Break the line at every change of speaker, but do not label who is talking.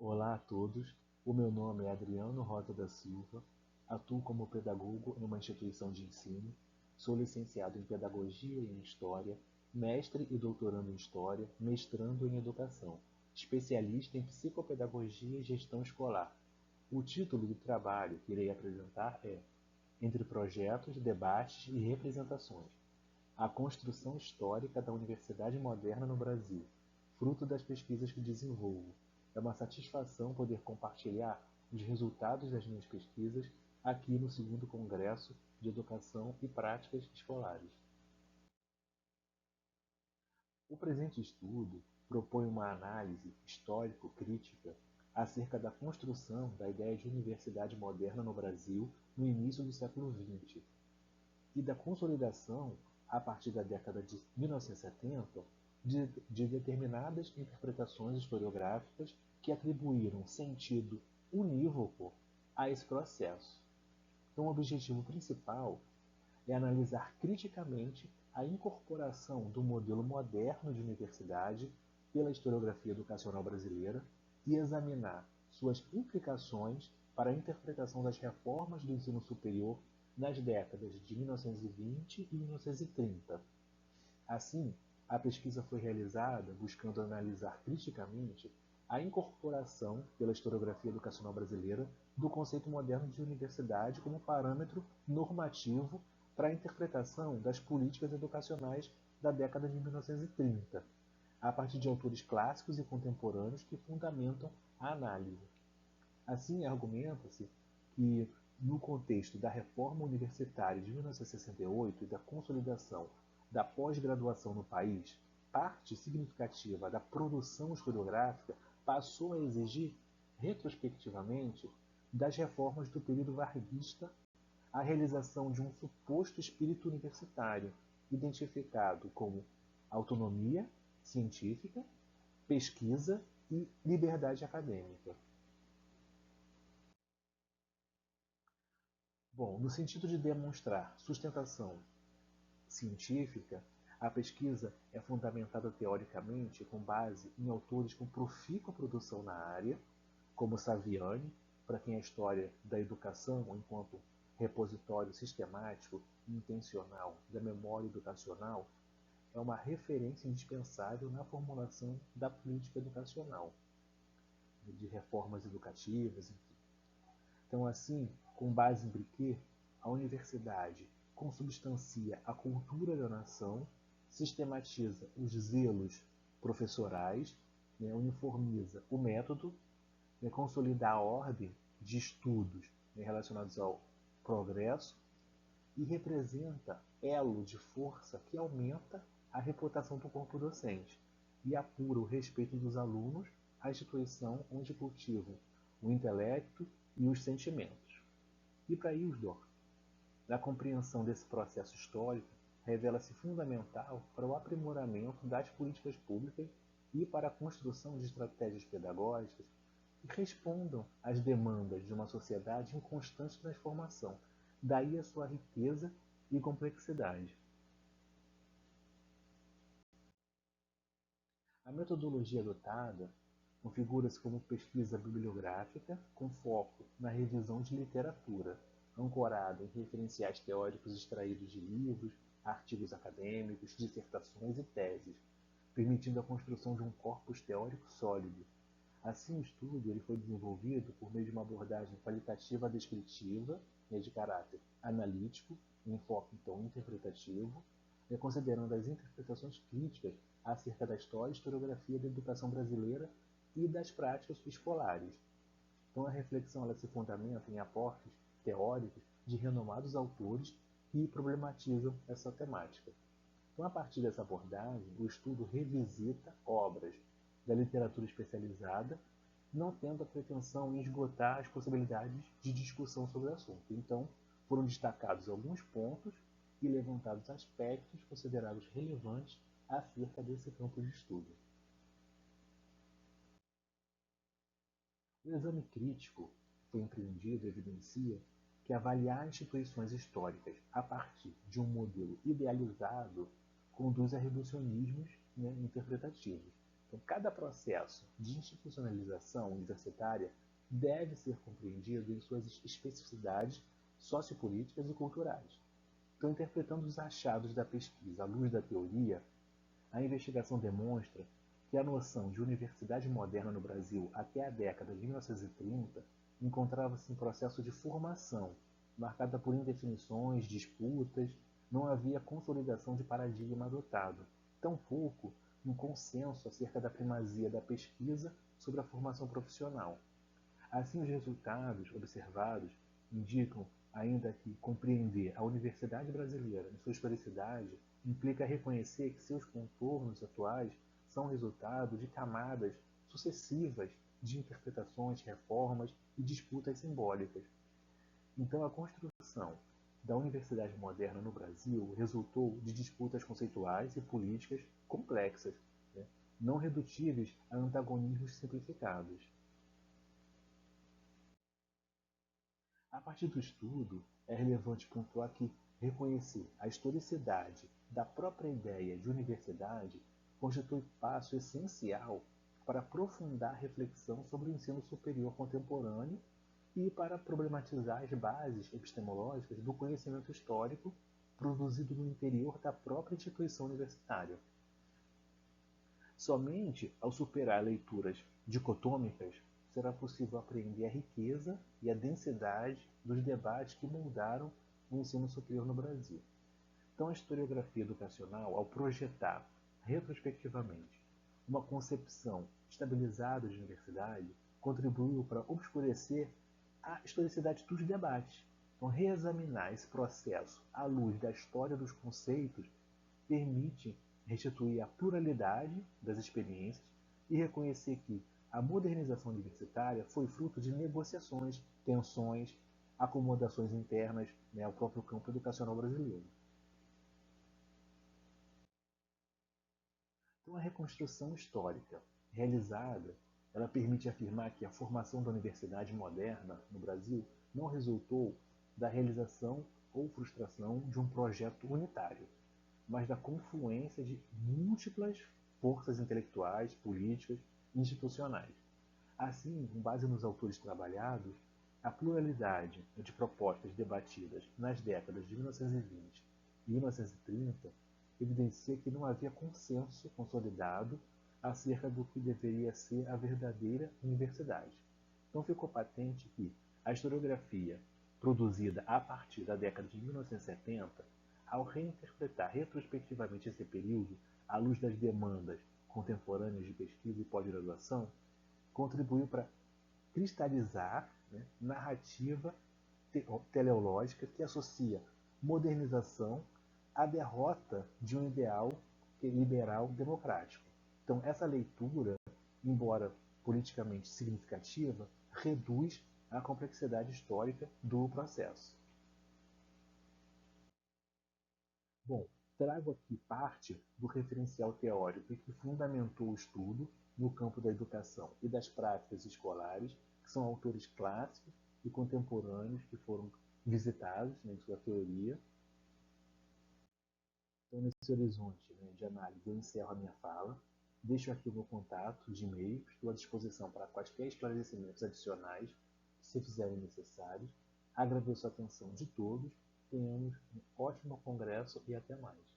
Olá a todos, o meu nome é Adriano Rosa da Silva, atuo como pedagogo em uma instituição de ensino, sou licenciado em Pedagogia e em História, mestre e doutorando em História, mestrando em Educação, especialista em Psicopedagogia e Gestão Escolar. O título do trabalho que irei apresentar é Entre Projetos, Debates e Representações. A construção histórica da Universidade Moderna no Brasil, fruto das pesquisas que desenvolvo. É uma satisfação poder compartilhar os resultados das minhas pesquisas aqui no segundo Congresso de Educação e Práticas Escolares. O presente estudo propõe uma análise histórico-crítica acerca da construção da ideia de universidade moderna no Brasil no início do século XX e da consolidação, a partir da década de 1970, de determinadas interpretações historiográficas que atribuíram sentido unívoco a esse processo. Então, o objetivo principal é analisar criticamente a incorporação do modelo moderno de universidade pela historiografia educacional brasileira e examinar suas implicações para a interpretação das reformas do ensino superior nas décadas de 1920 e 1930. Assim, a pesquisa foi realizada buscando analisar criticamente a incorporação pela historiografia educacional brasileira do conceito moderno de universidade como parâmetro normativo para a interpretação das políticas educacionais da década de 1930, a partir de autores clássicos e contemporâneos que fundamentam a análise. Assim, argumenta-se que, no contexto da reforma universitária de 1968 e da consolidação da pós-graduação no país, parte significativa da produção historiográfica passou a exigir, retrospectivamente, das reformas do período varguista a realização de um suposto espírito universitário, identificado como autonomia científica, pesquisa e liberdade acadêmica. Bom, no sentido de demonstrar sustentação científica, a pesquisa é fundamentada teoricamente com base em autores com profícua produção na área, como Saviani, para quem a história da educação, enquanto repositório sistemático e intencional da memória educacional, é uma referência indispensável na formulação da política educacional, de reformas educativas, enfim. Então, assim, com base em Briquet, a universidade consubstancia a cultura da nação, sistematiza os zelos professorais, uniformiza o método, consolida a ordem de estudos relacionados ao progresso e representa elo de força que aumenta a reputação do corpo docente e apura o respeito dos alunos à instituição onde cultivam o intelecto e os sentimentos. E para Ilsdorf, a compreensão desse processo histórico revela-se fundamental para o aprimoramento das políticas públicas e para a construção de estratégias pedagógicas que respondam às demandas de uma sociedade em constante transformação, daí a sua riqueza e complexidade. A metodologia adotada configura-se como pesquisa bibliográfica com foco na revisão de literatura, ancorada em referenciais teóricos extraídos de livros, artigos acadêmicos, dissertações e teses, permitindo a construção de um corpus teórico sólido. Assim, o estudo ele foi desenvolvido por meio de uma abordagem qualitativa descritiva, de caráter analítico, em enfoque então interpretativo, considerando as interpretações críticas acerca da história e historiografia da educação brasileira e das práticas escolares. Então, a reflexão ela se fundamenta em aportes teóricos de renomados autores que problematizam essa temática. Então, a partir dessa abordagem, o estudo revisita obras da literatura especializada, não tendo a pretensão em esgotar as possibilidades de discussão sobre o assunto. Então, foram destacados alguns pontos e levantados aspectos considerados relevantes acerca desse campo de estudo. O exame crítico que foi empreendido evidencia que avaliar instituições históricas a partir de um modelo idealizado conduz a reducionismos interpretativos. Então, cada processo de institucionalização universitária deve ser compreendido em suas especificidades sociopolíticas e culturais. Então, interpretando os achados da pesquisa à luz da teoria, a investigação demonstra que a noção de universidade moderna no Brasil até a década de 1930 encontrava-se em processo de formação, marcada por indefinições, disputas, não havia consolidação de paradigma adotado, tampouco um consenso acerca da primazia da pesquisa sobre a formação profissional. Assim, os resultados observados indicam ainda que compreender a universidade brasileira em sua historicidade implica reconhecer que seus contornos atuais são resultado de camadas sucessivas de interpretações, reformas e disputas simbólicas. Então, a construção da universidade moderna no Brasil resultou de disputas conceituais e políticas complexas, né, não redutíveis a antagonismos simplificados. A partir do estudo, é relevante pontuar que reconhecer a historicidade da própria ideia de universidade constitui passo essencial para aprofundar a reflexão sobre o ensino superior contemporâneo e para problematizar as bases epistemológicas do conhecimento histórico produzido no interior da própria instituição universitária. Somente ao superar leituras dicotômicas será possível apreender a riqueza e a densidade dos debates que moldaram o ensino superior no Brasil. Então, a historiografia educacional, ao projetar retrospectivamente uma concepção estabilizada de universidade, contribuiu para obscurecer a historicidade dos debates. Então, reexaminar esse processo à luz da história dos conceitos permite restituir a pluralidade das experiências e reconhecer que a modernização universitária foi fruto de negociações, tensões, acomodações internas, né, ao próprio campo educacional brasileiro. Então, a reconstrução histórica realizada, ela permite afirmar que a formação da universidade moderna no Brasil não resultou da realização ou frustração de um projeto unitário, mas da confluência de múltiplas forças intelectuais, políticas e institucionais. Assim, com base nos autores trabalhados, a pluralidade de propostas debatidas nas décadas de 1920 e 1930 evidencia que não havia consenso consolidado acerca do que deveria ser a verdadeira universidade. Então ficou patente que a historiografia produzida a partir da década de 1970, ao reinterpretar retrospectivamente esse período à luz das demandas contemporâneas de pesquisa e pós-graduação, contribuiu para cristalizar, né, narrativa teleológica que associa modernização à derrota de um ideal liberal democrático. Então, essa leitura, embora politicamente significativa, reduz a complexidade histórica do processo. Bom, trago aqui parte do referencial teórico que fundamentou o estudo no campo da educação e das práticas escolares, que são autores clássicos e contemporâneos que foram visitados, né, em sua teoria. Então, nesse horizonte, né, de análise, eu encerro a minha fala. Deixo aqui o meu contato de e-mail, estou à disposição para quaisquer esclarecimentos adicionais que se fizerem necessários. Agradeço a atenção de todos, tenhamos um ótimo congresso e até mais.